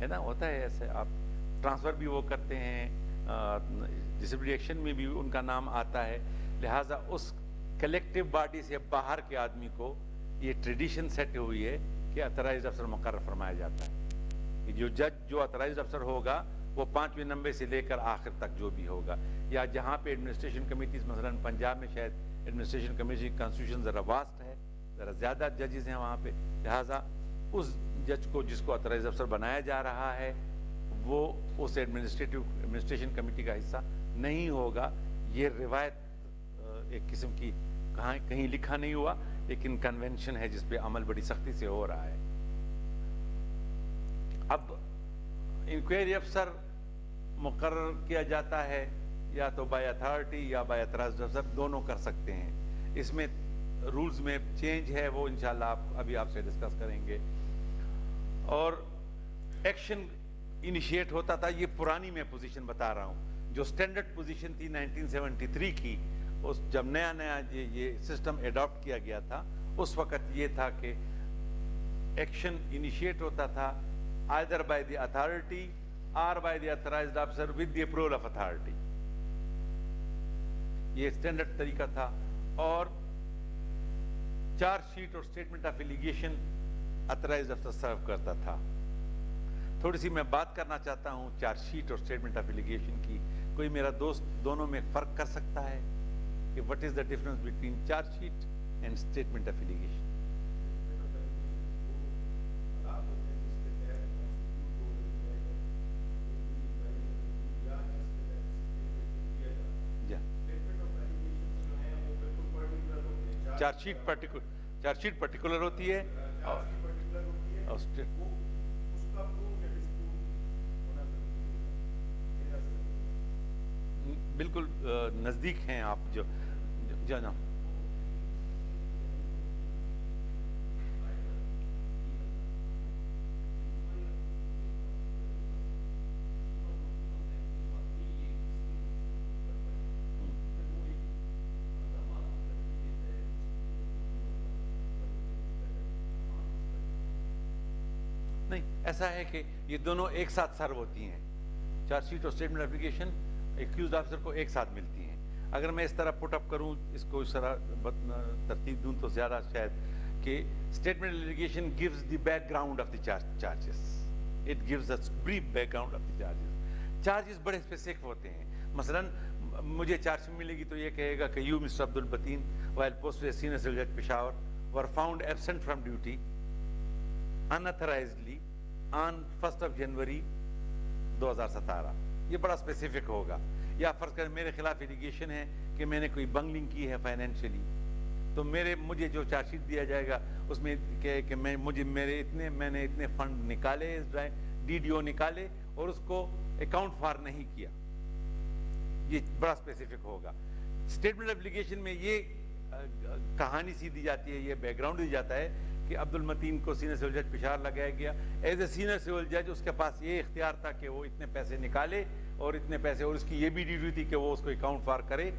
ہے نا, ہوتا ہے ایسے. آپ ٹرانسفر بھی وہ کرتے ہیں, ڈسپلنری ایکشن میں بھی ان کا نام آتا ہے. لہٰذا اس کلیکٹیو باڈی سے باہر کے آدمی کو یہ ٹریڈیشن سیٹ ہوئی ہے کہ اتھرائزڈ افسر مقرر فرمایا جاتا ہے. کہ جو جج جو اتھرائزڈ افسر ہوگا وہ 5ویں نمبر سے لے کر آخر تک جو بھی ہوگا, یا جہاں پہ ایڈمنسٹریشن کمیٹیز, مثلاً پنجاب میں شاید ایڈمنسٹریشن کمیٹی کانسٹیٹیوشن ذرا واسٹ ہے, ذرا زیادہ ججز ہیں وہاں پہ, لہٰذا اس جج کو جس کو اتھرائزڈ افسر بنایا جا رہا ہے وہ اس ایڈمنسٹریشن کمیٹی کا حصہ نہیں ہوگا. یہ روایت ایک قسم کی کہیں لکھا نہیں ہوا, لیکن کنونشن ہے جس پہ عمل بڑی سختی سے ہو رہا ہے. اب انکوائری افسر مقرر کیا جاتا ہے یا تو بائی اتھارٹی یا بائی اتھرائزڈ افسر, دونوں کر سکتے ہیں. اس میں رولز میں چینج ہے, وہ انشاءاللہ ابھی آپ سے ڈسکس کریں گے. اور ایکشن انیشیٹ ہوتا تھا, یہ پرانی میں پوزیشن بتا رہا ہوں, جو سٹینڈرڈ پوزیشن تھی 1973 کی, اس جب نیا یہ سسٹم ایڈاپٹ کیا گیا تھا, اس وقت یہ تھا کہ ایکشن انیشیٹ ہوتا تھا either by the authority or by the authorized officer with the approval of authority. یہ سٹینڈرڈ طریقہ تھا. اور چارج شیٹ اور اسٹیٹمنٹ آف ایلیگیشن اتھرائزڈ افسر سرو کرتا تھا. تھوڑی سی میں بات کرنا چاہتا ہوں چارج شیٹ اور اسٹیٹمنٹ آف ایلیگیشن کی. کوئی میرا دوست دونوں میں فرق کر سکتا ہے کہ what is the difference between charge sheet and statement of allegation? Charge sheet particular ہوتی ہے بالکل نزدیک ہیں آپ جو جانا. نہیں, ایسا ہے کہ یہ دونوں ایک ساتھ سرو ہوتی ہیں. چارج شیٹ اور اسٹیٹمنٹ اپلیکیشن ایکیوزڈ آفیسر کو ایک ساتھ ملتی ہیں. اگر میں اس طرح پٹ اپ کروں, اس کو اس طرح ترتیب دوں تو زیادہ شاید, کہ statement application gives the background of the charges. It gives us brief background of the charges. Charges بڑے اسپیسیفک ہوتے ہیں. مثلاً مجھے چارج ملے گی تو یہ کہے گا کہ you Mr. Abdul Bateen while posted as senior civil judge Peshawar were found absent from duty unauthorizedly on 1st of January 2017. یہ بڑا اسپیسیفک ہوگا. یا فرض کریں میرے خلاف ایلیگیشن ہے کہ میں نے کوئی بنگلنگ کی ہے فائنینشلی, تو مجھے جو چارج شیٹ دیا جائے گا اس میں کہ میں نے اتنے فنڈ نکالے, ڈی ڈی او نکالے اور اس کو اکاؤنٹ فار نہیں کیا. یہ بڑا اسپیسیفک ہوگا. اسٹیٹمنٹ اپلیکیشن میں یہ کہانی سی دی جاتی ہے, یہ بیک گراؤنڈ دی جاتا ہے کہ عبد المتین کو سینئر سول جج پشاور لگایا گیا ایز اے سینئر سول جج. اس کے پاس یہ اختیار تھا کہ وہ اتنے پیسے نکالے اور اتنے پیسے, اور اس کی یہ بھی ڈیوٹی تھی کہ وہ اس کو اکاؤنٹ فار کرے.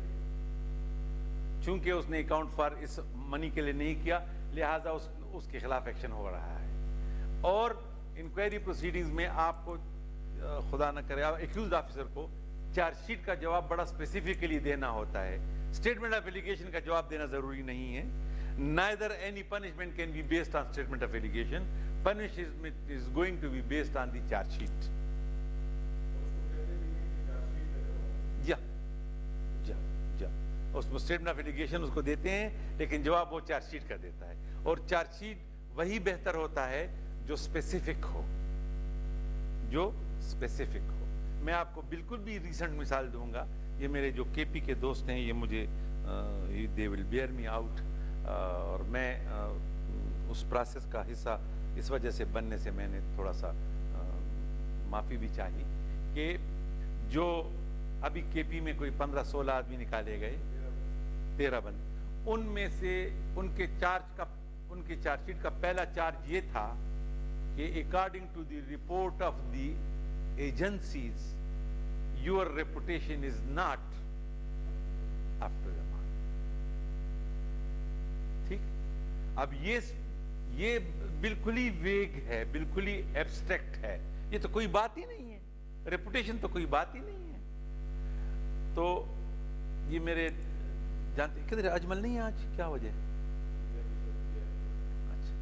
چونکہ اس نے اکاؤنٹ فار اس منی کے لیے نہیں کیا, لہٰذا اس کے خلاف ایکشن ہو رہا ہے. اور انکوائری پروسیڈنگز میں آپ کو خدا نہ کرے ایکیوزڈ آفیسر کو چارج شیٹ کا جواب بڑا اسپیسیفکلی دینا ہوتا ہے. اسٹیٹمنٹ آف ایلیگیشن کا جواب دینا ضروری نہیں ہے. Neither any punishment can be based on statement of allegation. Punishment is going to be based on the charge sheet. اس کو اسٹیٹمنٹ آف ایلیگیشن اس کو دیتے ہیں, لیکن جواب وہ چارج شیٹ کا دیتا ہے. اور چارج شیٹ وہی بہتر ہوتا ہے جو اسپیسیفک ہو, جو اسپیسیفک ہو. میں آپ کو بالکل بھی ریسنٹ مثال دوں گا. یہ میرے جو کے پی کے دوست ہیں, یہ مجھے they will bear me out, اور میں اس پروسیس کا حصہ اس وجہ سے بننے سے میں نے تھوڑا سا معافی بھی چاہی کہ جو ابھی کے پی میں کوئی 15-16 آدمی نکالے گئے, 13 بند, ان میں سے ان کے چارج شیٹ کا پہلا چارج یہ تھا کہ according to the report of the agencies your reputation is not up to the mark. ٹھیک, اب یہ بالکل ہی ویگ ہے, بالکل ہی ایبسٹریکٹ ہے, یہ تو کوئی بات ہی نہیں ہے, ریپوٹیشن تو کوئی بات ہی نہیں ہے. تو یہ میرے جانتے کدھر اجمل نہیں ہے آج, کیا وجہ ہے؟ اچھا,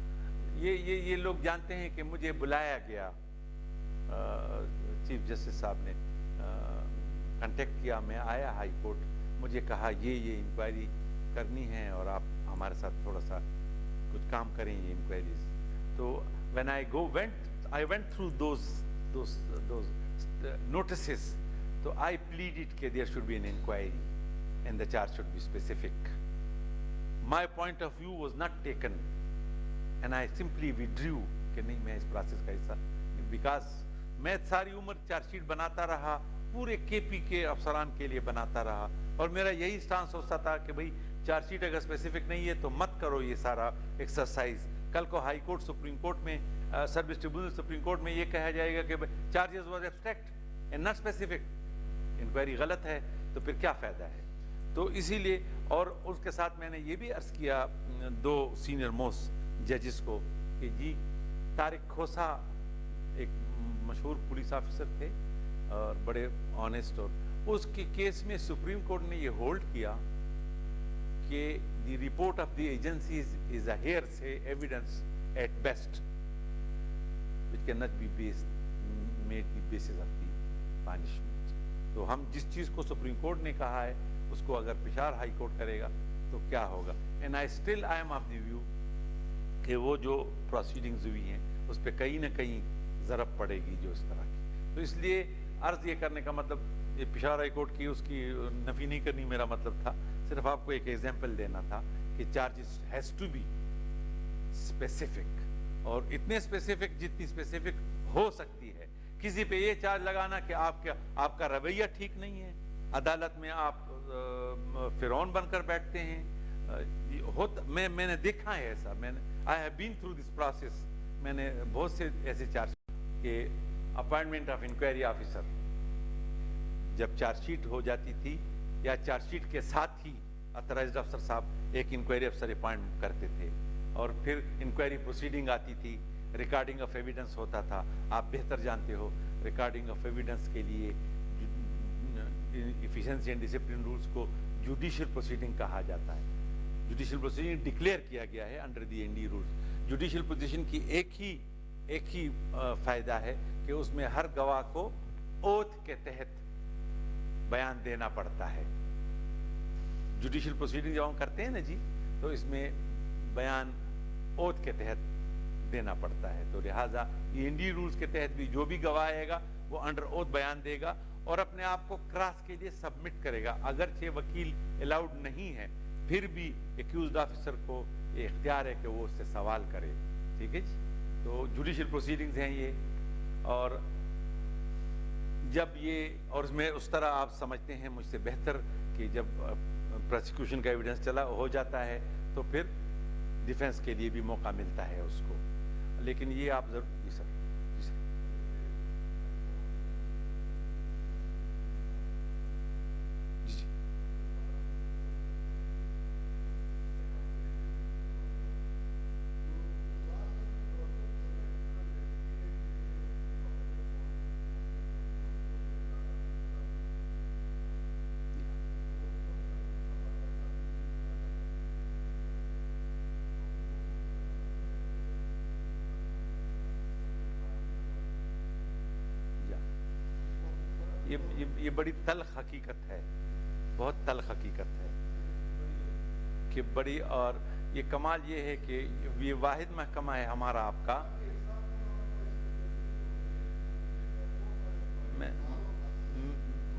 یہ لوگ جانتے ہیں کہ مجھے بلایا گیا, چیف جسٹس صاحب نے کنٹیکٹ کیا, میں آیا ہائی کورٹ, مجھے کہا یہ انکوائری کرنی ہے اور آپ ہمارے ساتھ تھوڑا سا کچھ کام کریں یہ انکوائریز. تو when I went through those notices, so I pleaded that there should be an inquiry and the charge should be specific. My point of view was not taken and I simply withdrew کہ نہیں میں اس process کا حصہ, because میں ساری عمر charge sheet بناتا رہا, پورے کے پی کے افسران کے لیے بناتا رہا, اور میرا یہی سٹانس ہوتا تھا کہ بھئی چارج شیٹ اگر اسپیسیفک نہیں ہے تو مت کرو یہ سارا ایکسرسائز. کل کو ہائی کورٹ, سپریم کورٹ میں, سروس ٹریبیونل سپریم کورٹ میں یہ کہا جائے گا کہ charges was abstract and not specific, inquiry غلط ہے, تو پھر کیا فائدہ ہے؟ تو اسی لیے, اور اس کے ساتھ میں نے یہ بھی عرض کیا دو سینئر موسٹ ججز کو کہ جی طارق کھوسا ایک مشہور پولیس آفیسر تھے اور بڑے آنیسٹ, اور اس کے کیس میں سپریم کورٹ نے یہ ہولڈ کیا کہ the report of the agencies is a hearsay evidence at best which cannot be made the basis of the punishment. تو ہم جس چیز کو سپریم کورٹ نے کہا ہے اس کو اگر پشاور ہائی کورٹ کرے گا تو کیا ہوگا. and I am of the view کہ وہ جو پروسیڈنگز ہوئی ہیں اس پہ کہیں نہ کہیں ضرب پڑے گی جو اس طرح کی. تو اس لیے عرض یہ کرنے کا مطلب, یہ پشاور ہائی کورٹ کی اس کی نفی نہیں کرنی میرا مطلب تھا, صرف آپ کو ایک ایگزامپل دینا تھا کہ charges has to be specific, اور اتنے اسپیسیفک جتنی اسپیسیفک ہو سکتی ہے. کسی پہ یہ چارج لگانا کہ آپ کا رویہ ٹھیک نہیں ہے, عدالت میں آپ فرعون بن کر بیٹھتے ہیں, میں نے دیکھا ہے ایسا, I have been through this process. میں نے بہت سے ایسے چارج کہ اپائنٹمنٹ آف انکوائری آفیسر, جب چارج شیٹ ہو جاتی تھی یا چارج شیٹ کے ساتھ ہی اتھرائزڈ افسر صاحب ایک انکوائری افسر اپائنٹ کرتے تھے, اور پھر انکوائری پروسیڈنگ آتی تھی, ریکارڈنگ آف ایویڈنس ہوتا تھا. آپ بہتر جانتے ہو ریکارڈنگ آف ایویڈنس کے لیے ایفیشنسی اینڈ ڈسپلن رولز کو جوڈیشل پروسیڈنگ کہا جاتا ہے. جوڈیشل پروسیڈنگ ڈکلیئر کیا گیا ہے under the E and D rules. Judicial position کی ایک ہی فائدہ ہے کہ اس میں ہر گواہ کو اوتھ کے تحت بیان دینا پڑتا ہے. جوڈیشل پروسیڈنگ جب ہم کرتے ہیں نا جی, تو اس میں بیان اوتھ کے تحت دینا پڑتا ہے. تو لہٰذا این ڈی رولز کے تحت بھی جو بھی گواہ آئے گا وہ انڈر اوتھ بیان دے گا اور اپنے آپ کو کراس کے لیے سبمٹ کرے گا. اگرچہ وکیل الاؤڈ نہیں ہے, پھر بھی ایکیوزڈ آفیسر کو یہ اختیار ہے کہ وہ اس سے سوال کرے. ٹھیک ہے جی. تو جوڈیشل پروسیڈنگز ہیں یہ, اور جب یہ, اور اس میں اس طرح آپ سمجھتے ہیں مجھ سے بہتر کہ جب پروسیکیوشن کا ایویڈنس چلا ہو جاتا ہے تو پھر ڈیفینس کے لیے بھی موقع ملتا ہے اس کو. لیکن یہ آپ ضرور, جی سر, جی سر, جی جی. یہ بڑی تلخ حقیقت ہے, بہت تلخ حقیقت ہے کہ بڑی, اور یہ کمال یہ ہے کہ یہ واحد محکمہ ہے ہمارا آپ کا.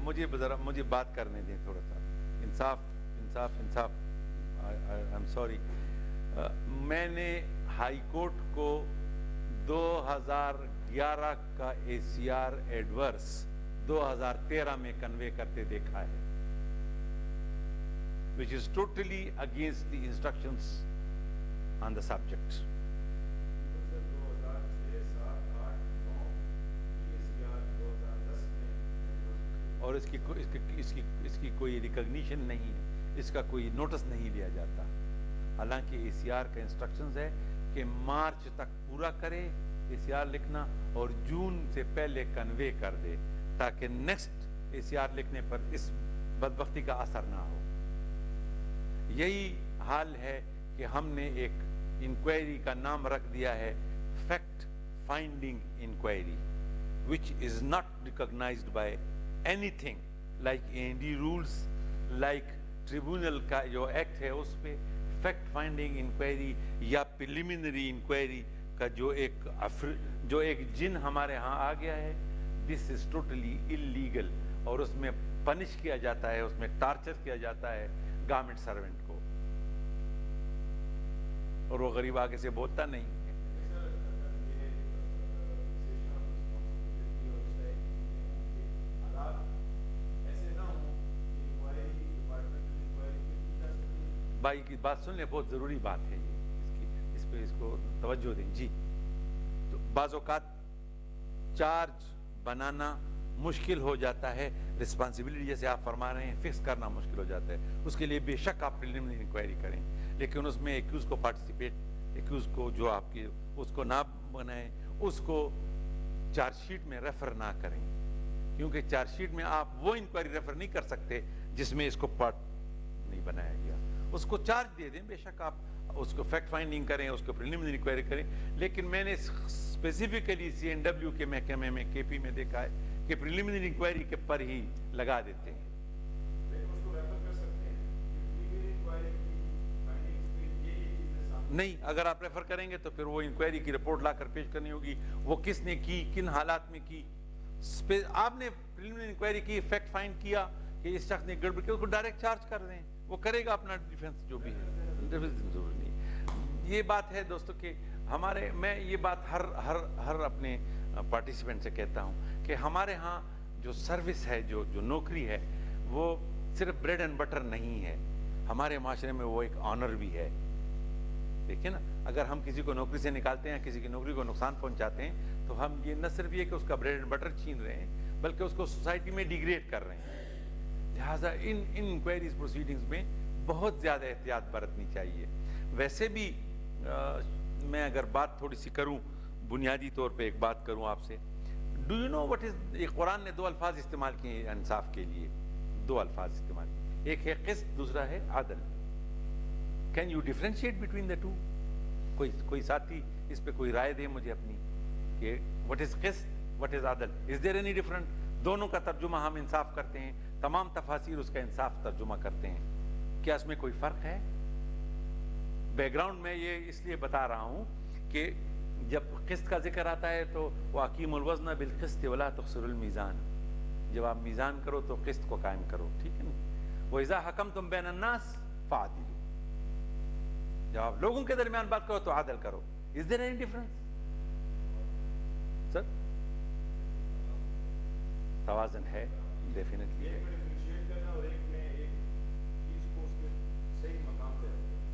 مجھے بات کرنے دیں تھوڑا سا, انصاف. I'm sorry. میں نے ہائی کورٹ کو 2011 کا ACR ایڈورس 2013 میں کنوے کرتے دیکھا ہے, which is totally against the instructions on the subject. اور اس کی کوئی ریکگنیشن نہیں ہے, اس کا کوئی نوٹس نہیں لیا جاتا. حالانکہ ACR کا انسٹرکشنز ہے کہ مارچ تک پورا کرے ACR لکھنا اور جون سے پہلے کنوے کر دے تاکہ نیکسٹ ACR لکھنے پر اس بدبختی کا اثر نہ ہو. یہی حال ہے کہ ہم نے ایک انکوائری کا نام رکھ دیا ہے fact finding inquiry which is not recognized by anything like AND rules, like tribunal کا جو ایکٹ ہے اس پہ فیکٹ فائنڈنگ انکوائری یا پریلیمنری انکوائری کا جو ایک جن ہمارے ہاں آ گیا ہے. دس از ٹوٹلی انلیگل اور اس میں پنش کیا جاتا ہے, اس میں ٹارچر کیا جاتا ہے گورنمنٹ سرونٹ کو, اور وہ غریب آگے سے بولتا نہیں. بھائی کی بات سن لیں, بہت ضروری بات ہے یہ, اس کو توجہ دیں. جی, تو بعض اوقات چارج بنانا مشکل ہو جاتا ہے, رسپانسبلٹی جیسے آپ فرما رہے ہیں فکس کرنا مشکل ہو جاتا ہے. اس کے لیے بے شک آپ پریلیمنری انکوائری کریں, لیکن اس میں ایکیوز کو پارٹیسپیٹ, ایکیوز کو جو آپ کی اس کو نہ بنائیں, اس کو چارج شیٹ میں ریفر نہ کریں, کیونکہ چارج شیٹ میں آپ وہ انکوائری ریفر نہیں کر سکتے جس میں اس کو پارٹ نہیں بنایا گیا. اس کو چارج دے دیں, بے شک آپ اس کو فیکٹ فائنڈنگ کریں, اس کو پریلیمنری انکوائری کریں, لیکن میں نے اسپیسیفکلی CNW کے محکمے میں KP میں دیکھا ہے کہ پریلیمنری انکوائری کے پر ہی لگا دیتے ہیں. نہیں, اگر آپ ریفر کریں گے تو پھر وہ انکوائری کی رپورٹ لا کر پیش کرنی ہوگی, وہ کس نے کی, کن حالات میں کی. آپ نے پریلیمنری انکوائری کی, فیکٹ فائنڈ کیا کہ اس شخص نے گڑبڑ کی, اس کو ڈائریکٹ چارج کر دیں, وہ کرے گا اپنا ڈیفنس جو بھی ہے. ضروری نہیں. یہ بات ہے دوستو کہ میں یہ بات ہر اپنے پارٹیسپینٹ سے کہتا ہوں کہ ہمارے ہاں جو سروس ہے, جو نوکری ہے, وہ صرف بریڈ اینڈ بٹر نہیں ہے. ہمارے معاشرے میں وہ ایک آنر بھی ہے. دیکھیں نا, اگر ہم کسی کو نوکری سے نکالتے ہیں, کسی کی نوکری کو نقصان پہنچاتے ہیں, تو ہم یہ نہ صرف یہ کہ اس کا بریڈ اینڈ بٹر چھین رہے ہیں, بلکہ اس کو سوسائٹی میں ڈیگریڈ کر رہے ہیں. لہٰذا ان انکوائریز پروسیڈنگز میں بہت زیادہ احتیاط برتنی چاہیے. ویسے بھی میں اگر بات تھوڑی سی کروں, بنیادی طور پہ ایک بات کروں آپ سے, do you know what is, قرآن نے 2 الفاظ استعمال کیے ہیں انصاف کے لیے, 2 الفاظ استعمال کیے, ایک ہے قسط, دوسرا ہے عدل. Can you differentiate between the two? کوئی ساتھی اس پہ کوئی رائے دے مجھے اپنی کہ وٹ از قسط, وٹ از عدل, از دیر اینی ڈفرنٹ؟ دونوں کا ترجمہ ہم انصاف کرتے ہیں, تمام تفاسیر اس کا انصاف ترجمہ کرتے ہیں, کیا اس میں کوئی فرق ہے؟ بیک گراؤنڈ میں یہ اس لیے بتا رہا ہوں کہ جب قسط کا ذکر آتا ہے تو وَأَقِیمُوا الْوَزْنَ بِالْقِسْطِ وَلَا تُخْسِرُوا الْمِیزَانَ, جب آپ میزان کرو تو قسط کو قائم کرو, ٹھیک ہے نا. وَإِذَا حَكَمْتُم بَيْنَ النَّاسِ فَعْدِلُوا, جب آپ لوگوں کے درمیان بات کرو تو عدل کرو. Is there any difference? سر توازن ہے, ڈیفینیٹلی ہے.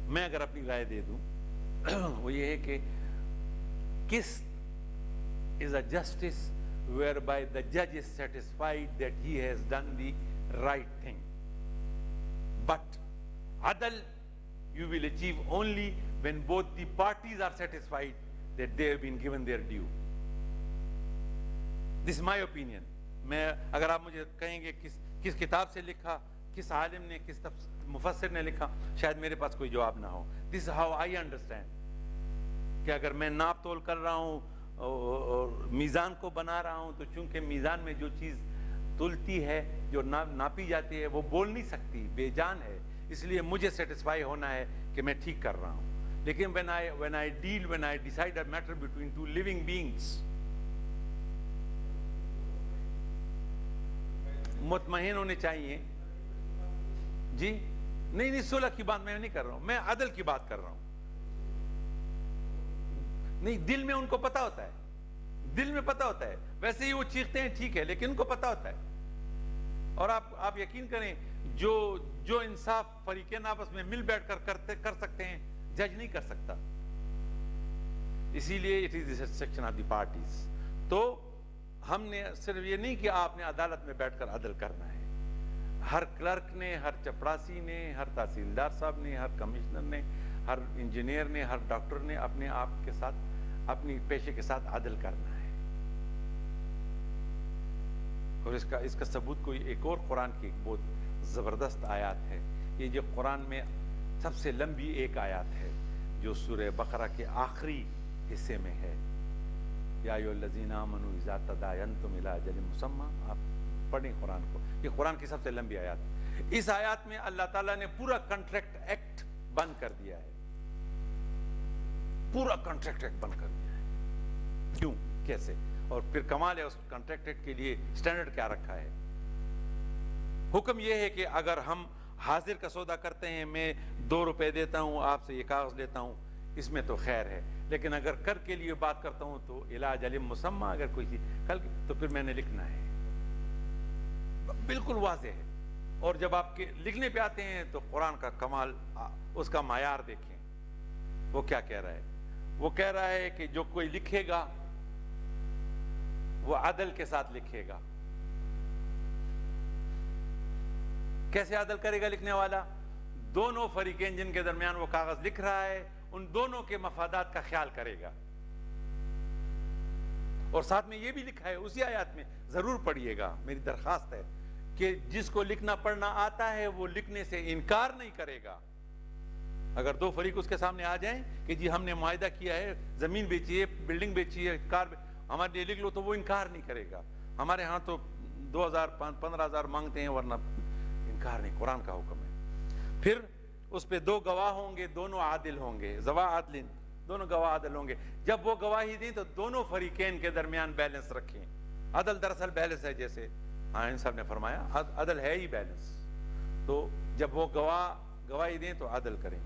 میں اگر اپنی رائے دے دوں وہ یہ ہے کہ قسط is a justice whereby the judge is satisfied that he has done the right thing, but adl you will achieve only when both the parties are satisfied that they have been given their due. This is my opinion. میں اگر آپ مجھے کہیں گے کس کتاب سے لکھا, کس عالم نے, کس مفسر نے لکھا, شاید میرے پاس کوئی جواب نہ ہو. This is how I understand. کہ اگر میں ناپ تول کر رہا ہوں اور میزان کو بنا رہا ہوں, تو چونکہ میزان میں جو چیز تلتی ہے, جو ناپی جاتی ہے, وہ بول نہیں سکتی, بے جان ہے, اس لیے مجھے سیٹسفائی ہونا ہے کہ میں ٹھیک کر رہا ہوں. لیکن when I decide a matter between 2 living beings, مطمئن ہونے چاہیے. جی نہیں, صلح کی بات میں نہیں کر رہا ہوں, میں عدل کی بات کر رہا ہوں. نہیں, دل میں ان کو پتا ہوتا ہے, دل میں پتا ہوتا ہے, ویسے ہی وہ چیختے ہیں ٹھیک ہے, لیکن ان کو پتا ہوتا ہے. اور آپ یقین کریں, جو انصاف فریقین آپس میں مل بیٹھ کر سکتے ہیں, جج نہیں کر سکتا. اسی لیے it is the section of the parties. تو ہم نے صرف یہ نہیں کہ آپ نے عدالت میں بیٹھ کر عدل کرنا ہے. ہر کلرک نے, ہر چپڑاسی نے, ہر تحصیلدار صاحب نے, ہر کمشنر نے, ہر انجینئر نے, ہر ڈاکٹر نے اپنے آپ کے ساتھ اپنی پیشے کے ساتھ عدل کرنا ہے. اور اس کا ثبوت کوئی ایک اور قرآن کی ایک بہت زبردست آیات ہے. یہ جو قرآن میں سب سے لمبی ایک آیات ہے جو سورہ بقرہ کے آخری حصے میں ہے. یا ایھا الذین آمنوا اذا تداینتم الی اجل مسمى. آپ پڑھیں قرآن کو, یہ قرآن کی سب سے لمبی آیات ہے. اس آیات میں اللہ تعالیٰ نے پورا کنٹریکٹ ایکٹ بند کر دیا ہے, پورا کنٹریکٹ ایکٹ بند کر دیا ہے. کیوں, کیسے؟ اور پھر کمال ہے اس کنٹریکٹ ایکٹ کے لیے سٹینڈرڈ کیا رکھا ہے. حکم یہ ہے کہ اگر ہم حاضر کا سودا کرتے ہیں, میں 2 روپے دیتا ہوں, آپ سے یہ کاغذ لیتا ہوں, اس میں تو خیر ہے. لیکن اگر کر کے لیے بات کرتا ہوں تو الی اجل مسمى, اگر کوئی چیز کل تو پھر میں نے لکھنا ہے. بالکل واضح ہے. اور جب آپ کے لکھنے پہ آتے ہیں تو قرآن کا کمال, اس کا معیار دیکھیں. وہ کیا کہہ رہا ہے؟ وہ کہہ رہا ہے کہ جو کوئی لکھے گا وہ عدل کے ساتھ لکھے گا. کیسے عدل کرے گا لکھنے والا؟ دونوں فریقین جن کے درمیان وہ کاغذ لکھ رہا ہے, ان دونوں کے مفادات کا خیال کرے گا. اور ساتھ میں یہ بھی لکھا ہے اسی آیات میں, ضرور پڑھیے گا, میری درخواست ہے کہ جس کو لکھنا پڑھنا آتا ہے وہ لکھنے سے انکار نہیں کرے گا. اگر 2 فریق اس کے سامنے آ جائیں کہ جی ہم نے معاہدہ کیا ہے, زمین بیچی ہے, بلڈنگ بیچی ہے, کار ہمارے لیے لکھ لو, تو وہ انکار نہیں کرے گا. ہمارے ہاں تو 2000 15,000 مانگتے ہیں, ورنہ انکار نہیں. قرآن کا حکم ہے. پھر اس پہ 2 گواہ ہوں گے, دونوں عادل ہوں گے, ذوا عدل, دونوں گواہ عادل ہوں گے. جب وہ گواہی دیں تو دونوں فریقین کے درمیان بیلنس رکھیں. عدل دراصل بیلنس ہے, جیسے آئین صاحب نے فرمایا عدل ہے ہی بیلنس. تو جب وہ گواہی دیں تو عدل کریں.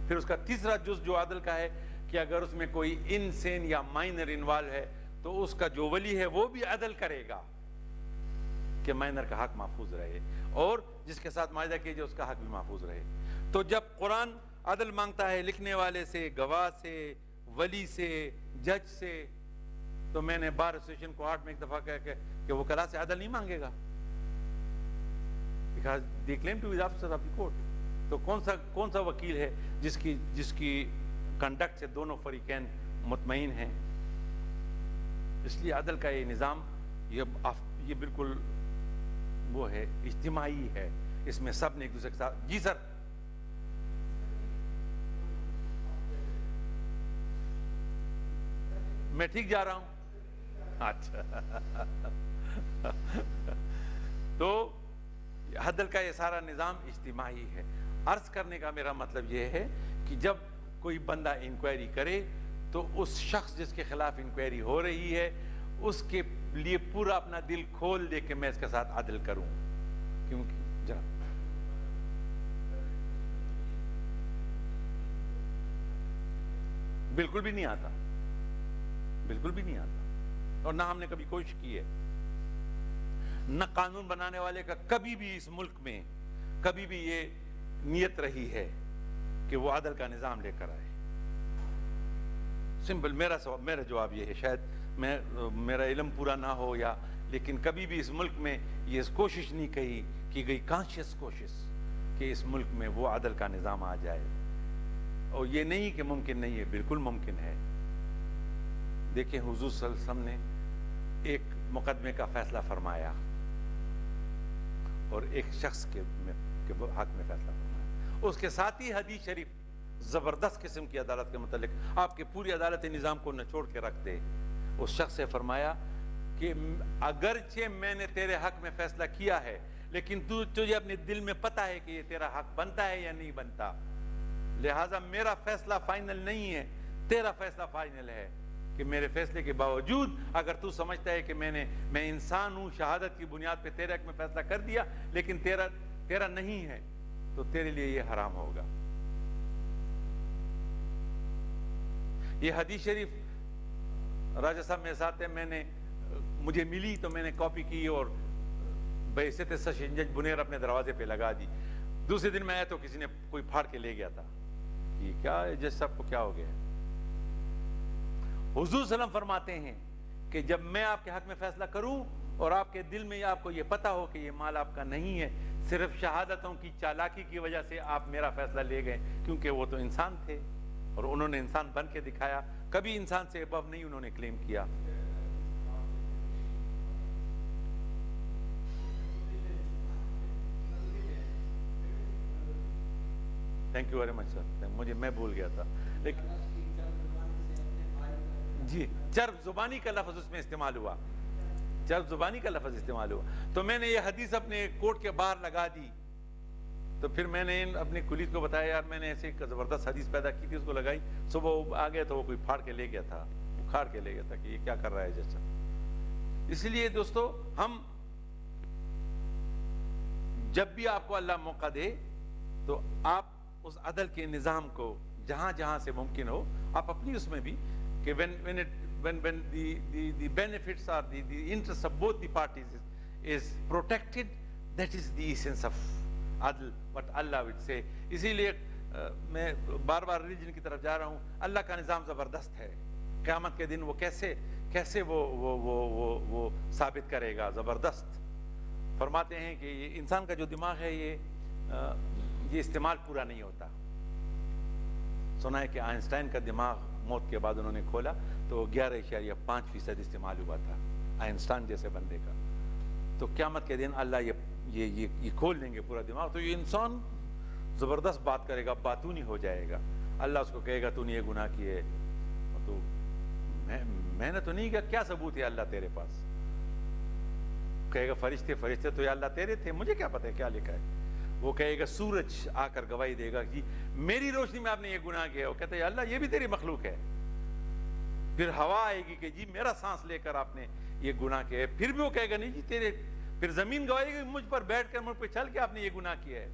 پھر اس کا تیسرا جز جو عدل کا ہے کہ اگر اس میں کوئی انسین یا مائنر انوالو ہے تو اس کا جو ولی ہے وہ بھی عدل کرے گا کہ مائنر کا حق محفوظ رہے, اور جس کے ساتھ معاہدہ کیجئے اس کا حق بھی محفوظ رہے. تو جب قرآن عدل مانگتا ہے لکھنے والے سے, گواہ سے, ولی سے, جج سے, تو میں نے بار ایسوسیشن کو 8 میں ایک دفعہ کہا کہ وہ کلا سے عدل نہیں مانگے گا, because they claim to be the officer of the court. تو کون سا وکیل ہے جس کی کنڈکٹ سے دونوں فریقین مطمئن ہیں. اس لیے عدل کا یہ نظام یہ بالکل وہ ہے, اجتماعی ہے. اس میں سب نے ایک دوسرے کے ساتھ. جی سر, میں ٹھیک جا رہا ہوں؟ اچھا. تو عدل کا یہ سارا نظام اجتماعی ہے. عرض کرنے کا میرا مطلب یہ ہے کہ جب کوئی بندہ انکوائری کرے تو اس شخص جس کے خلاف انکوائری ہو رہی ہے اس کے لیے پورا اپنا دل کھول دے کہ میں اس کے ساتھ عدل کروں. کیونکہ جناب بالکل بھی نہیں آتا, بالکل بھی نہیں آتا, اور نہ ہم نے کبھی کوشش کی ہے. نہ قانون بنانے والے کا کبھی بھی اس ملک میں کبھی بھی یہ نیت رہی ہے کہ وہ عدل کا نظام لے کر آئے. سمپل میرا جواب یہ ہے. شاید میرا علم پورا نہ ہو, یا لیکن کبھی بھی اس ملک میں یہ کوشش نہیں کی گئی, کانشیس کوشش, کہ اس ملک میں وہ عدل کا نظام آ جائے. اور یہ نہیں کہ ممکن نہیں ہے, بالکل ممکن ہے. دیکھیں حضور صلی اللہ علیہ وسلم نے ایک مقدمے کا فیصلہ فرمایا اور ایک شخص کے حق میں فیصلہ فرمایا. اس کے ساتھ ہی حدیث شریف زبردست قسم کی عدالت کے متعلق آپ کے پوری عدالتی نظام کو نچوڑ کے رکھ دے. اس شخص سے فرمایا کہ اگرچہ میں نے تیرے حق میں فیصلہ کیا ہے لیکن تجھے اپنے دل میں پتہ ہے کہ یہ تیرا حق بنتا ہے یا نہیں بنتا, لہٰذا میرا فیصلہ فائنل نہیں ہے, تیرا فیصلہ فائنل ہے. کہ میرے فیصلے کے باوجود اگر تو سمجھتا ہے کہ میں انسان ہوں, شہادت کی بنیاد پہ تیرے حق میں فیصلہ کر دیا لیکن تیرا نہیں ہے, تو تیرے لیے یہ حرام ہوگا. یہ حدیث شریف راجہ صاحب میرے ساتھ ہے, مجھے ملی تو میں نے کاپی کی اور بحیثیت سیشن جج بنیر اپنے دروازے پہ لگا دی. دوسرے دن میں آیا تو کسی نے کوئی پھاڑ کے لے گیا تھا. یہ کیا جج صاحب کو کیا ہو گیا؟ حضور صلی اللہ علیہ وسلم فرماتے ہیں کہ جب میں آپ کے حق میں فیصلہ کروں اور آپ کے دل میں آپ کو یہ پتہ ہو کہ یہ مال آپ کا نہیں ہے, صرف شہادتوں کی چالاکی کی وجہ سے آپ میرا فیصلہ لے گئے, کیونکہ وہ تو انسان تھے, اور انہوں نے انسان بن کے دکھایا, کبھی انسان سے ابو نہیں انہوں نے کلیم کیا. تھینک یو ویری مچ سر, مجھے میں بھول گیا تھا. لیکن جی چرب زبانی کا لفظ اس میں استعمال ہوا, چرب زبانی کا لفظ استعمال ہوا. تو میں نے یہ حدیث اپنے کوٹ کے باہر لگا دی. تو پھر میں نے اپنے کلید کو بتایا, یار میں نے ایسے ایک زبردست حدیث پیدا کی تھی, اس کو لگائی. صبح آ گیا تو وہ کوئی پھاڑ کے لے گیا تھا, اکھاڑ کے لے گیا تھا کہ یہ کیا کر رہا ہے جیسا. اس لیے دوستو, ہم جب بھی آپ کو اللہ موقع دے تو آپ اس عدل کے نظام کو جہاں جہاں سے ممکن ہو, آپ اپنی اس میں بھی کہ when the benefits or the interests of both the parties is protected, that is the essence of عدل, what Allah would say. اسی لیے میں بار بار ریلیجن کی طرف جا رہا ہوں. اللہ کا نظام زبردست ہے. قیامت کے دن وہ کیسے وہ ثابت کرے گا, زبردست. فرماتے ہیں کہ یہ انسان کا جو دماغ ہے یہ استعمال پورا نہیں ہوتا. سنا ہے کہ آئنسٹائن کا دماغ موت کے بعد انہوں نے کھولا تو 11.5% استعمال ہوا تھا آئنسٹائن جیسے بندے کا. تو قیامت کے دن اللہ یہ کھول دیں گے پورا دماغ, تو یہ انسان زبردست بات کرے گا, باتونی ہو جائے گا. اللہ اس کو کہے گا تو نے یہ گناہ کیے, تو میں نے تو نہیں کہا, کیا ثبوت ہے اللہ تیرے پاس؟ کہے گا فرشتے تو یا اللہ تیرے تھے, مجھے کیا پتہ ہے کیا لکھا ہے. وہ کہے گا سورج آ کر گواہی دے گا کہ میری روشنی میں آپ نے یہ گناہ کیا. وہ کہتا ہے یا اللہ یہ بھی تیری مخلوق ہے. پھر ہوا آئے گی کہ جی میرا سانس لے کر آپ نے یہ گناہ کیا ہے. پھر بھی وہ کہے گا نہیں جی تیرے. پھر زمین گواہی گی مجھ پر بیٹھ کر مجھ پہ چل کے آپ نے یہ گناہ کیا ہے.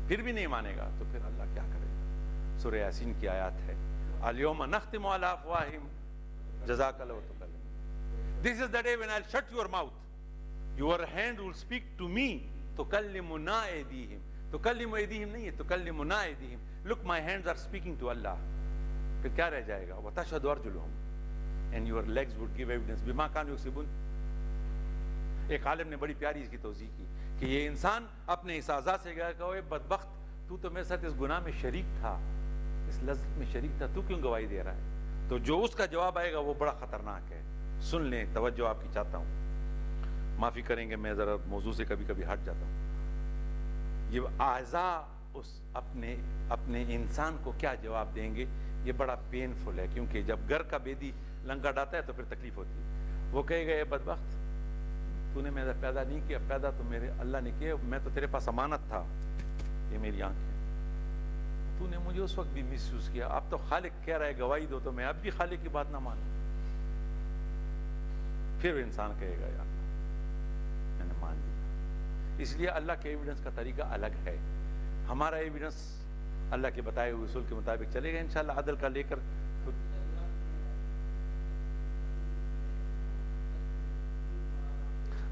پھر بھی نہیں مانے گا, تو پھر اللہ کیا کرے گا؟ سورہ یاسین کی آیات ہے, الیوم نختم علی افواہہم جزاک اللہ وتکلم. This is the day when I'll shut your mouth. Your hand will speak to me. تکلمنا ایدیہم, تکلم ایدیہم نہیں ہے, تکلمنا ایدیہم. Look, my hands are speaking to Allah. پھر کیا رہ جائے گا؟ وَتَشْهَدُ أَرْجُلُهُمْ and your legs would give evidence بِمَا كَانُوا يَكْسِبُونَ. ایک عالم نے بڑی پیاری اس کی توضیح کی کہ یہ انسان اپنے اس اعضاء سے کہا کہ اے بدبخت, تو میرے ساتھ اس گناہ میں شریک تھا, اس لذت میں شریک تھا, تو کیوں گواہی دے رہا ہے؟ تو جو اس کا جواب آئے گا وہ بڑا خطرناک ہے. سن لیں, توجہ آپ کی چاہتا ہوں, معافی کریں گے میں ذرا موضوع سے کبھی کبھی ہٹ جاتا ہوں. یہ اعضاء اس اپنے انسان کو کیا جواب دیں گے, یہ بڑا پینفل ہے. کیونکہ جب گھر کا بیدی لنگا ڈاتا ہے تو پھر تکلیف ہوتی ہے. وہ کہے گا اے بدبخت, تو نے میرا پیدا نہیں کیا, پیدا تو میرے اللہ نے کیا, میں تو تیرے پاس امانت تھا, یہ میری آنکھ ہے, تو نے مجھے اس وقت بھی مس یوز کیا. اب تو خالق کہہ رہا ہے گواہی دو, تو میں اب بھی خالق کی بات نہ مانوں. پھر انسان کہے گا یا میں نے مان لیا. اس لیے اللہ کے ایویڈنس کا طریقہ الگ ہے. ہمارا ایویڈنس اللہ کے بتائے ہوئے اصول کے مطابق چلے گا انشاءاللہ, عدل کا لے کر.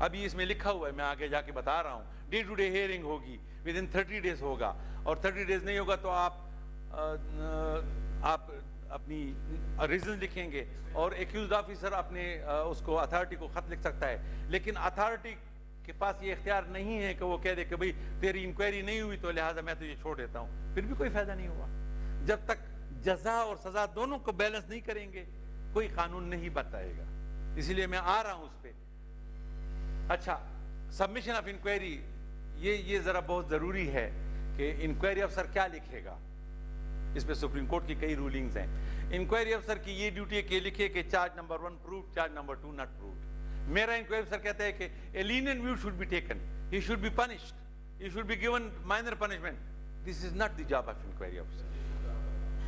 ابھی اس میں لکھا ہوا ہے, میں آگے جا کے بتا رہا ہوں, ڈے ٹو ڈے ہیئرنگ ہوگی, ود ان 30 days ہوگا, اور 30 days نہیں ہوگا تو آپ اپنی ریزن لکھیں گے, اور ایکیوزڈ آفیسر اپنے اس کو اتھارٹی کو خط لکھ سکتا ہے. لیکن اتھارٹی کے پاس یہ اختیار نہیں ہے کہ وہ کہہ دے کہ بھئی تیری انکوائری نہیں ہوئی تو لہٰذا میں تجھے چھوڑ دیتا ہوں. پھر بھی کوئی فائدہ نہیں ہوا. جب تک جزا اور سزا دونوں کو بیلنس نہیں کریں گے کوئی قانون نہیں بتائے گا. اسی لیے میں آ رہا ہوں اس پہ. اچھا, سبمیشن آف انکوائری, یہ ذرا بہت ضروری ہے کہ انکوائری افسر کیا لکھے گا. اس پہ سپریم کورٹ کی کئی رولنگز ہیں. انکوائری افسر کی یہ ڈیوٹی ہے کہ لکھے کہ charge number 1 proved, charge number 2 not proved. میرا انکوائری افسر کہتا ہے کہ a lenient view should be taken, he should be punished, he should be given minor punishment. This is not the job of inquiry officer.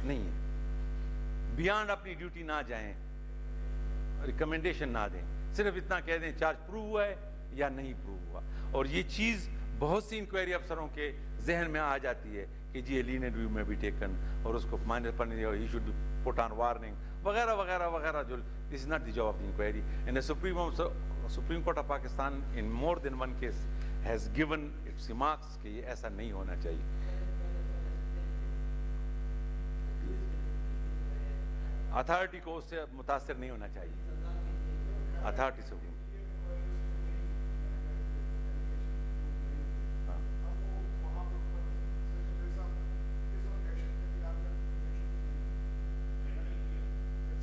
نہیں ہے. Beyond اپنی duty نہ جائیں, ریکمنڈیشن نہ دیں, صرف اتنا کہہ دیں چارج پروو ہوا ہے یا نہیں پروو ہوا. اور یہ چیز بہت سی انکوائری افسروں کے ذہن میں آ جاتی ہے کہ جی لینئنٹ ویو میں بھی ٹیکن, اور اس کو مائنر پنشمنٹ, اور he should put on warning وغیرہ وغیرہ وغیرہ. جو this is not the job of the inquiry. And supreme court of Pakistan in more than one case has given its remarks کہ یہ ایسا نہیں ہونا چاہیے. اتھارٹی کو اس سے متاثر نہیں ہونا چاہیے, اتھارٹی سے.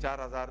4000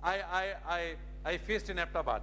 I faced in Abbottabad।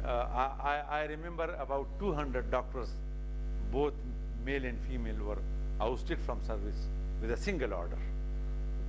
I remember about 200 doctors, both male and female, were ousted from service with a single order.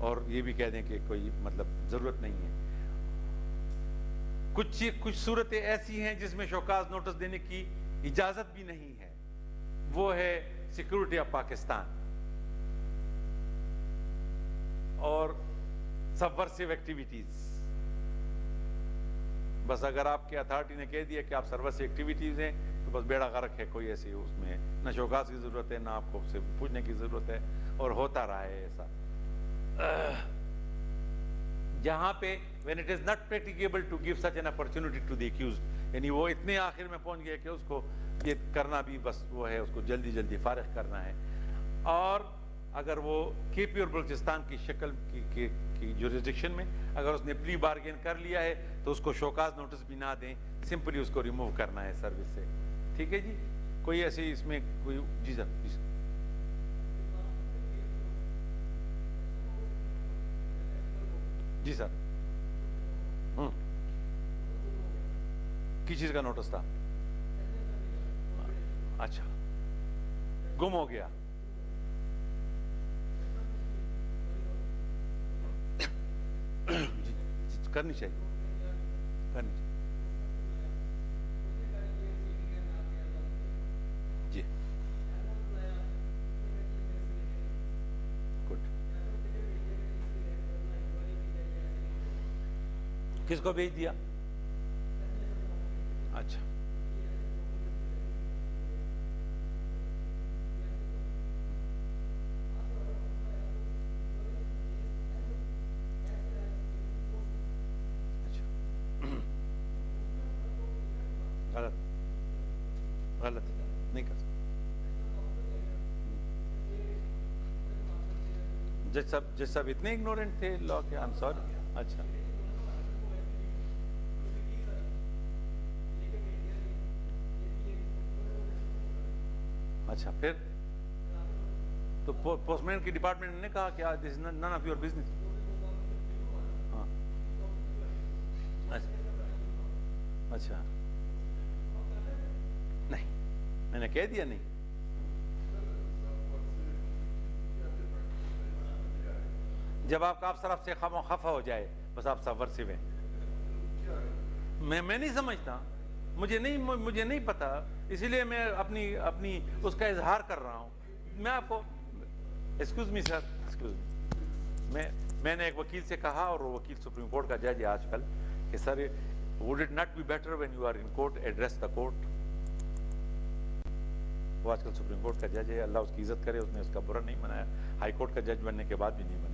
اور یہ بھی کہہ دیں کہ کوئی مطلب ضرورت نہیں ہے. کچھ صورتیں ایسی ہیں جس میں شوکاز نوٹس دینے کی اجازت بھی نہیں ہے. وہ ہے سیکورٹی آف پاکستان اور سبورسیو ایکٹیویٹیز. بس اگر آپ کے اتھارٹی نے کہہ دیا کہ آپ سبورسیو ایکٹیویٹیز ہیں تو بس بیڑا غرق ہے. کوئی ایسی اس میں نہ شوکاز کی ضرورت ہے، نہ آپ کو سے پوچھنے کی ضرورت ہے، اور ہوتا رہا ہے ایسا. جہاں پہ when it is not practicable to give such an opportunity to the accused، یعنی وہ اتنے آخر میں پہنچ گیا کہ اس کو یہ کرنا بھی بس وہ ہے، اس کو جلدی جلدی فارغ کرنا ہے. اور اگر وہ کے پی اور بلوچستان کی شکل کی جوریسڈکشن میں اگر اس نے پلی بارگین کر لیا ہے تو اس کو شوکاز نوٹس بھی نہ دیں، سمپلی اس کو ریموو کرنا ہے سروس سے. ٹھیک ہے جی. کوئی ایسی اس میں کوئی جی سر جی سر کس چیز کا نوٹس تھا؟ اچھا گم ہو گیا. کرنی چاہیے جی. گڈ. کس کو بھیج دیا؟ اچھا غلط نہیں کر سکتے. جج صاحب اتنے اگنورنٹ تھے لا کے. I am sorry. اچھا اچھا پھر تو پوسٹ مین کی ڈپارٹمنٹ نے کہا کہ دس از نن آف یور بزنس. ہاں اچھا نہیں میں نے کہہ دیا نہیں. جب آپ کا افسر آپ سے خفا ہو جائے بس آپ سبورسیو ہیں. میں نہیں سمجھتا، مجھے نہیں پتا، اسی لیے میں اپنی اس کا اظہار کر رہا ہوں. میں آپ کو ایکسکیوز می سر، ایکسکیوز می، میں نے ایک وکیل سے کہا، اور وہ وکیل سپریم کورٹ کا جج ہے آج کل، کہ سر would it not be better when you are in court address the court. وہ آج کل سپریم کورٹ کا جج ہے، اللہ اس کی عزت کرے، اس نے اس کا برا نہیں بنایا. ہائی کورٹ کا جج بننے کے بعد بھی نہیں بنایا.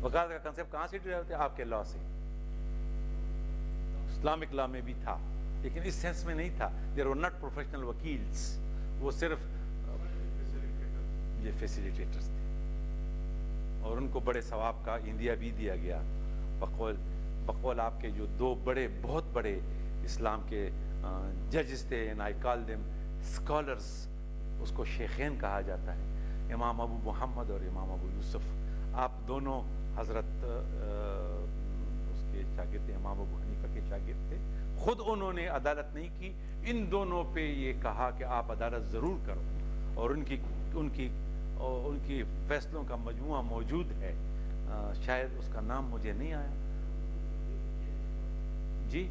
وکالت کا کنسیپٹ کہاں سے ڈرائیو ہوتا ہے؟ آپ کے لا سے. اسلامک لا میں بھی تھا لیکن اس سینس میں نہیں تھا. دیر were not professional وکیلز، وہ صرف یہ فیسیلیٹیٹرز تھے، اور ان کو بڑے ثواب کا انڈیا بھی دیا گیا. بقول آپ کے جو دو بہت بڑے اسلام کے ججز تھے، and I call them scholars، اس کو شیخین کہا جاتا ہے، امام ابو محمد اور امام ابو یوسف. آپ دونوں حضرت اس کے شاگرد تھے، امام ابو حنیفہ کے شاگرد تھے. خود انہوں نے عدالت نہیں کی، ان دونوں پہ یہ کہا کہ آپ عدالت ضرور کرو، اور ان کی فیصلوں کا مجموعہ موجود ہے. شاید اس کا نام مجھے نہیں آیا. جی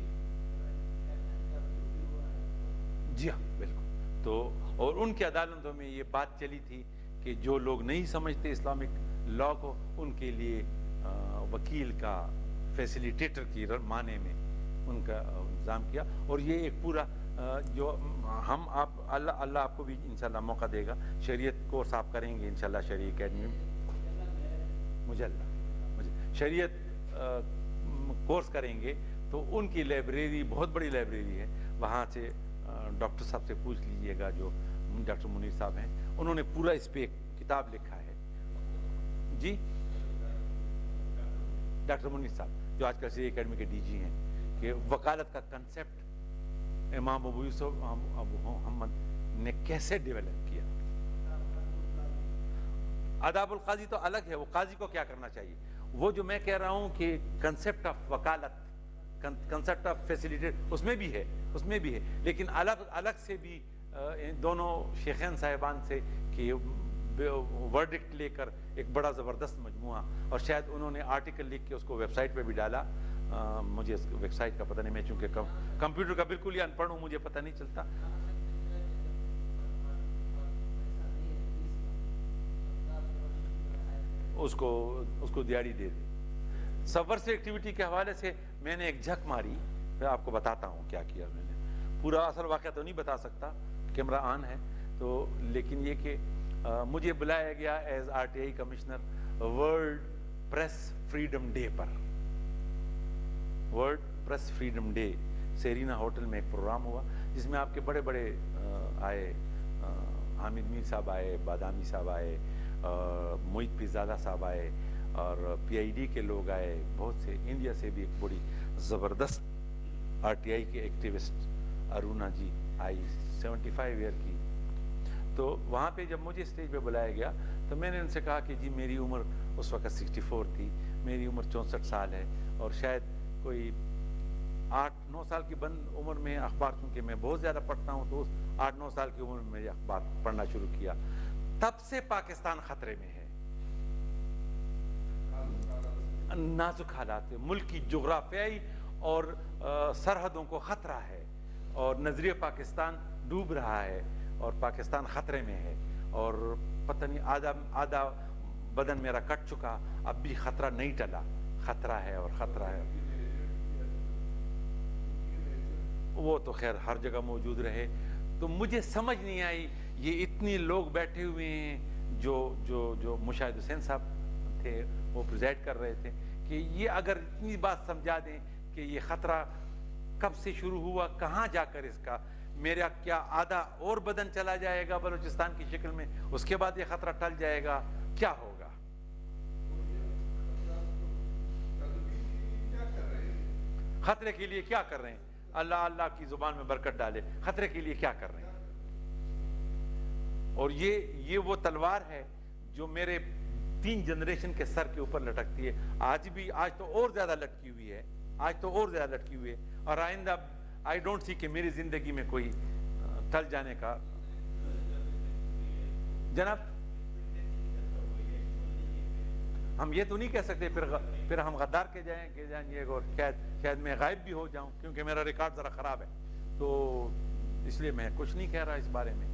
جی ہاں بالکل. تو اور ان کی عدالتوں میں یہ بات چلی تھی کہ جو لوگ نہیں سمجھتے اسلامک لا کو، ان کے لیے وکیل کا فیسیلیٹیٹر کی معنی میں ان کا انتظام کیا. اور یہ ایک پورا جو ہم اللہ آپ کو بھی انشاءاللہ موقع دے گا، شریعت کورس آپ کریں گے انشاءاللہ شریع اکیڈمی میں، مجھے شریعت کورس کریں گے تو ان کی لائبریری بہت بڑی لائبریری ہے. وہاں سے ڈاکٹر صاحب سے پوچھ لیجئے گا، جو ڈاکٹر منیر صاحب ہیں، انہوں نے پورا اس پہ ایک کتاب لکھا ہے. جی ڈاکٹر منیر صاحب جو آج کل شریع اکیڈمی کے ڈی جی ہیں، کہ وکالت کا کنسیپٹ امام ابو یوسف ابو محمد نے کیسے ڈیولپ کیا. آداب القاضی تو الگ ہے، وہ قاضی کو کیا کرنا چاہیے. وہ جو میں کہہ رہا ہوں کہ کنسیپٹ آف وکالت، کنسیپٹ آف فیسیلیٹیٹ، اس میں بھی ہے، لیکن الگ سے بھی ان دونوں شیخین صاحبان سے کہ ورڈکٹ لے کر ایک بڑا زبردست مجموعہ، اور شاید انہوں نے آرٹیکل لکھ کے اس کو ویب سائٹ پہ بھی ڈالا. مجھے اس ویب سائٹ کا پتہ نہیں، میں چونکہ کمپیوٹر کا بالکل ہی ان پڑھ ہوں، مجھے پتہ نہیں چلتا. اس کو دیاڑی دے دی. سبورسو ایکٹیویٹی کے حوالے سے میں نے ایک جھک ماری، میں آپ کو بتاتا ہوں کیا کیا میں نے. پورا اصل واقعہ تو نہیں بتا سکتا، کیمرہ آن ہے تو، لیکن یہ کہ مجھے بلایا گیا as RTI commissioner world press freedom day پر. World press freedom day Serena hotel میں ایک پروگرام ہوا جس میں آپ کے بڑے بڑے آئے، حامد میر صاحب آئے، بادامی صاحب آئے، موہت پیزادہ صاحب آئے، اور PID کے لوگ آئے، بہت سے. انڈیا سے بھی ایک بڑی زبردست RTI کے ایکٹیوسٹ ارونا جی آئی، 75 ایئر کی. تو وہاں پہ جب مجھے اسٹیج پہ بلایا گیا تو میں نے ان سے کہا کہ جی میری عمر اس وقت 64 تھی، میری عمر 64 سال ہے، اور شاید کوئی 8-9 سال کی بند عمر میں اخبار، چونکہ میں بہت زیادہ پڑھتا ہوں، تو 8-9 سال کی عمر میں اخبار پڑھنا شروع کیا. تب سے پاکستان خطرے میں ہے، نازک حالات، ملک کی جغرافیائی اور سرحدوں کو خطرہ ہے، اور نظریہ پاکستان ڈوب رہا ہے، اور پاکستان خطرے میں ہے، اور پتہ نہیں آدھا بدن میرا کٹ چکا، اب بھی خطرہ نہیں ٹلا، خطرہ ہے اور خطرہ ہے. وہ تو خیر ہر جگہ موجود رہے. تو مجھے سمجھ نہیں آئی، یہ اتنے لوگ بیٹھے ہوئے ہیں، جو مشاہد حسین صاحب تھے وہ پریزائڈ کر رہے تھے، کہ یہ اگر اتنی بات سمجھا دیں کہ یہ خطرہ کب سے شروع ہوا، کہاں جا کر اس کا، میرا کیا آدھا اور بدن چلا جائے گا بلوچستان کی شکل میں، اس کے بعد یہ خطرہ ٹل جائے گا، کیا ہوگا؟ خطرے کے لیے کیا کر رہے ہیں؟ اللہ کی زبان میں برکت ڈالے. خطرے کے لیے کیا کر رہے ہیں؟ اور یہ وہ تلوار ہے جو میرے 3 جنریشن کے سر کے اوپر لٹکتی ہے. آج تو اور زیادہ لٹکی ہوئی ہے، اور آئندہ I don't see کہ میری زندگی میں کوئی ٹل جانے کا. جناب ہم یہ تو نہیں کہہ سکتے پھر ہم غدار کے جائیں گے، اور شاید میں غائب بھی ہو جاؤں، کیونکہ میرا ریکارڈ ذرا خراب ہے، تو اس لیے میں کچھ نہیں کہہ رہا اس بارے میں.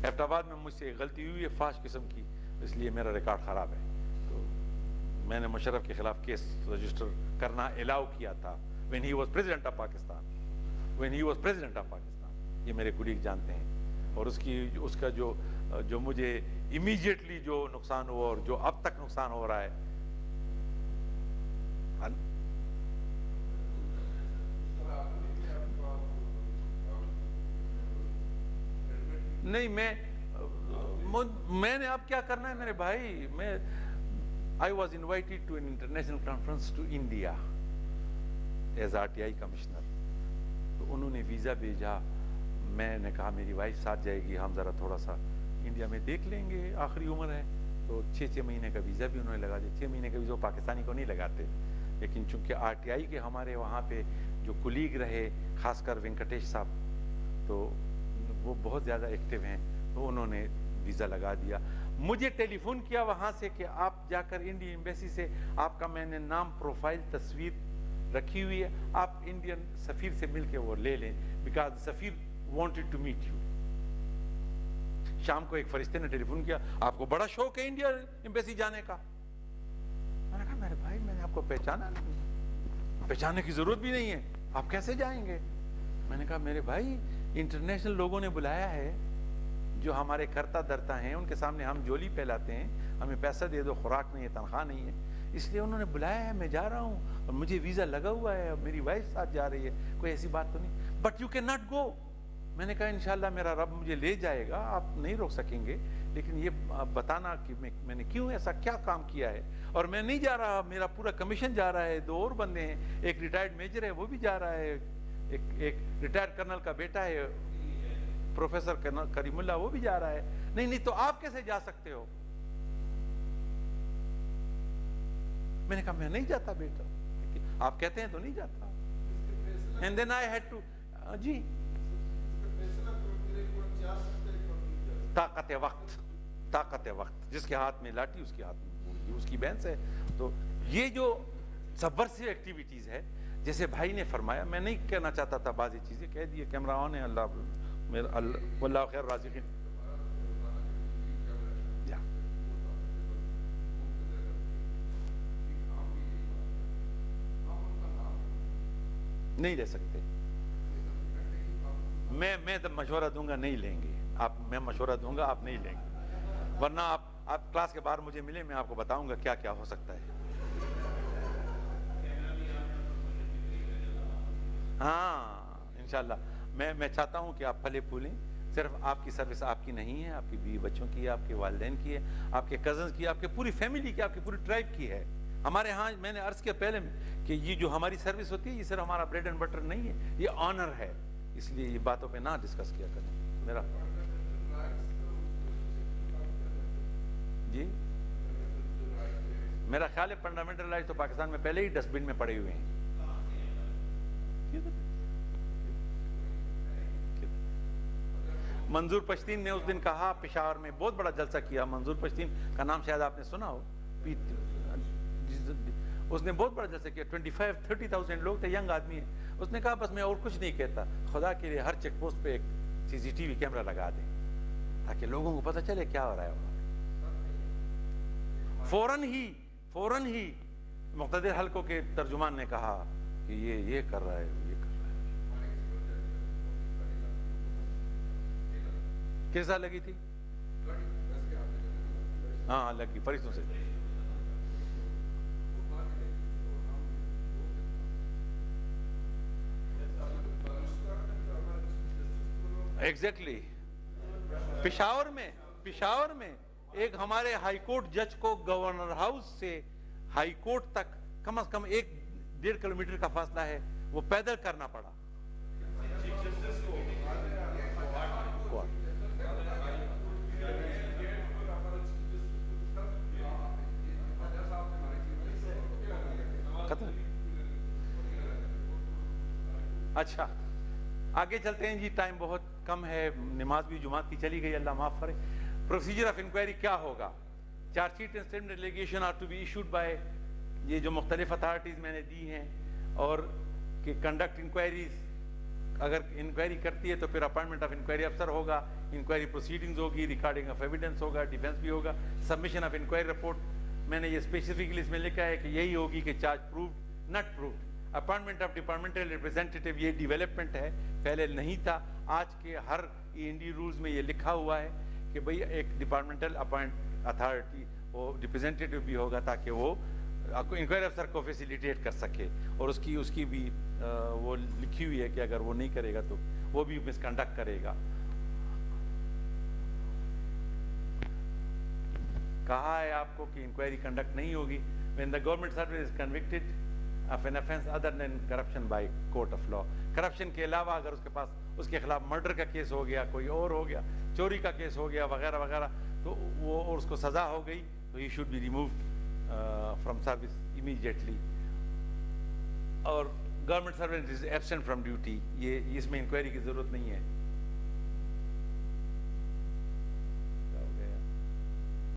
ایبٹ آباد میں مجھ سے ایک غلطی ہوئی ہے فاش قسم کی، اس لیے میرا ریکارڈ خراب ہے. تو میں نے مشرف کے خلاف کیس رجسٹر کرنا الاؤ کیا تھا when he was president of Pakistan. یہ میرے کولیگ جانتے ہیں. اور اس کا جو مجھے امیجیٹلی جو نقصان ہوا، اور جو اب تک نقصان ہو رہا ہے، نہیں میں نے اب کیا کرنا ہے میرے بھائی. I was invited to an international conference to India as RTI commissioner. تو انہوں نے ویزا بھیجا، میں نے کہا میری وائف ساتھ جائے گی، ہم ذرا تھوڑا سا انڈیا میں دیکھ لیں گے، آخری عمر ہے. تو 6 مہینے کا ویزا بھی انہوں نے لگا دیا. 6 مہینے کا ویزا پاکستانی کو نہیں لگاتے، لیکن چونکہ RTI کے ہمارے وہاں پہ جو کولیگ رہے، خاص کر وینکٹیش صاحب، تو وہ بہت زیادہ ایکٹیو ہیں، تو انہوں نے ویزا لگا دیا. مجھے ٹیلی فون کیا وہاں سے کہ آپ جا کر انڈین ایمبیسی سے، آپ کا میں نے نام، پروفائل، تصویر رکھی ہوئی ہے، آپ انڈین سفیر سے مل کے وہ لے لیں، بیکاز سفیر وانٹڈ ٹو میٹ یو. شام کو ایک فرشتے نے ٹیلی فون کیا، آپ کو بڑا شوق ہے انڈیا ایمبیسی جانے کا. میں نے کہا میرے بھائی میں نے آپ کو پہچانا نہیں، پہچاننے کی ضرورت بھی نہیں ہے، آپ کیسے جائیں گے؟ میں نے کہا میرے بھائی انٹرنیشنل لوگوں نے بلایا ہے، جو ہمارے کرتا درتا ہیں، ان کے سامنے ہم جولی پھیلاتے ہیں، ہمیں پیسہ دے دو، خوراک نہیں ہے، تنخواہ نہیں ہے، اس لیے انہوں نے بلایا ہے، میں جا رہا ہوں، اور مجھے ویزا لگا ہوا ہے، اور میری وائف ساتھ جا رہی ہے، کوئی ایسی بات تو نہیں. But you can not go. میں نے کہا انشاءاللہ میرا رب مجھے لے جائے گا، آپ نہیں روک سکیں گے، لیکن یہ بتانا کہ میں نے کیوں ایسا کیا کام کیا ہے. اور میں نہیں جا رہا، میرا پورا کمیشن جا رہا ہے، 2 اور بندے ہیں، ایک ریٹائرڈ میجر ہے وہ بھی جا رہا ہے، ایک ریٹائرڈ کرنل کا بیٹا ہے پروفیسر کریم اللہ، وہ بھی جا رہا ہے. نہیں تو آپ کیسے جا سکتے ہو؟ میں نے کہا میں نہیں جاتا بیٹا، آپ کہتے ہیں تو نہیں جاتا. And then I had to جی طاقت وقت، جس کے ہاتھ میں لاٹھی اس کے ہاتھ میں یہ اس کی بینس ہے. تو یہ جو سبورسیو ایکٹیویٹیز ہے، جیسے بھائی نے فرمایا، میں نہیں کہنا چاہتا تھا بعض چیزیں کہہ دیے، کیمرہ آن ہے. واللہ خیر رازقین. نہیں لے سکتے. میں مشورہ دوں گا، نہیں لیں گے آپ. میں مشورہ دوں گا، آپ نہیں لیں گے. ورنہ آپ کلاس کے باہر مجھے ملے، میں آپ کو بتاؤں گا کیا کیا ہو سکتا ہے. ہاں انشاءاللہ. میں چاہتا ہوں کہ آپ پھلے پھولیں. صرف آپ کی سروس آپ کی نہیں ہے، آپ کی بیوی بچوں کی ہے، آپ کے والدین کی ہے، آپ کے کزنز کی ہے، آپ کی پوری فیملی کی، آپ کی پوری ٹرائب کی ہے. ہمارے ہاں میں نے عرض کیا پہلے کہ یہ جو ہماری سروس ہوتی ہے، یہ صرف ہمارا بریڈ اینڈ بٹر نہیں ہے، یہ آنر ہے. اس لیے یہ باتوں پہ نہ ڈسکس کیا کریں. جی میرا خیال ہے فنڈامنٹل رائٹس تو پاکستان میں پہلے ہی ڈسٹ بن میں پڑے ہوئے ہیں. منظور پشتین نے اس دن کہا، پشاور میں بہت بڑا جلسہ کیا. منظور پشتین کا نام شاید آپ نے سنا ہو. اس نے بہت بڑا جلسہ کیا. 25-30,000 لوگ تھے، ینگ آدمی ہے. اس نے کہا بس میں اور کچھ نہیں کہتا، خدا کے لیے ہر چیک پوسٹ پہ ایک CCTV کیمرہ لگا دیں تاکہ لوگوں کو پتہ چلے کیا ہو رہا ہے. فوراً ہی مقتدر حلقوں کے ترجمان نے کہا کہ یہ کر رہا ہے، یہ کر رہا ہے. کیسا لگی تھی؟ ہاں لگی فرشتوں سے. ایگزیکٹلی. پشاور میں ایک ہمارے ہائی کورٹ جج کو گورنر ہاؤس سے ہائی کورٹ تک کم از کم 1-1.5 کلومیٹر کا فاصلہ ہے، وہ پیدل کرنا پڑا. اچھا آگے چلتے ہیں جی، ٹائم بہت کم ہے. نماز بھی جمعہ کی چلی گئی، اللہ معاف کرے. پروسیجر آف انکوائری کیا ہوگا؟ Charge sheet and statement delegation are to be issued by, یہ جو مختلف اتھارٹیز میں نے دی ہیں، اور کہ کنڈکٹ انکوائریز، اگر انکوائری کرتی ہے تو پھر اپائنٹمنٹ آف انکوائری افسر ہوگا، انکوائری پروسیڈنگز ہوگی، ریکارڈنگ آف ایویڈنس ہوگا، ڈیفینس بھی ہوگا، سبمیشن آف انکوائری رپورٹ. میں نے یہ اسپیسیفکلی اس میں لکھا ہے کہ یہی ہوگی کہ charge proved not proved. Appointment of departmental representative, یہ ڈیولپمنٹ ہے، پہلے نہیں تھا. آج کے ہر END رولز میں یہ لکھا ہوا ہے کہ بھئی ایک ڈپارٹمنٹل اپائنٹ اتھارٹی وہ ریپرزینٹیٹیو بھی ہوگا تاکہ وہ انکوائری افسر کو فیسیلیٹیٹ کر سکے. اور اس کی بھی وہ لکھی ہوئی ہے کہ اگر وہ نہیں کرے گا تو وہ بھی مس کنڈکٹ کرے گا. کہا ہے آپ کو کہ انکوائری کنڈکٹ نہیں ہوگی when the government servant is convicted of an offense other than corruption by court of law. Corruption کے علاوہ اگر اس کے پاس اس کے خلاف مرڈر کا کیس ہو گیا، کوئی اور ہو گیا، چوری کا کیس ہو گیا وغیرہ وغیرہ، تو وہ اور اس کو سزا ہو گئی تو he should be removed from service immediately. اور government servant is absent from duty, یہ اس میں انکوائری کی ضرورت نہیں ہے.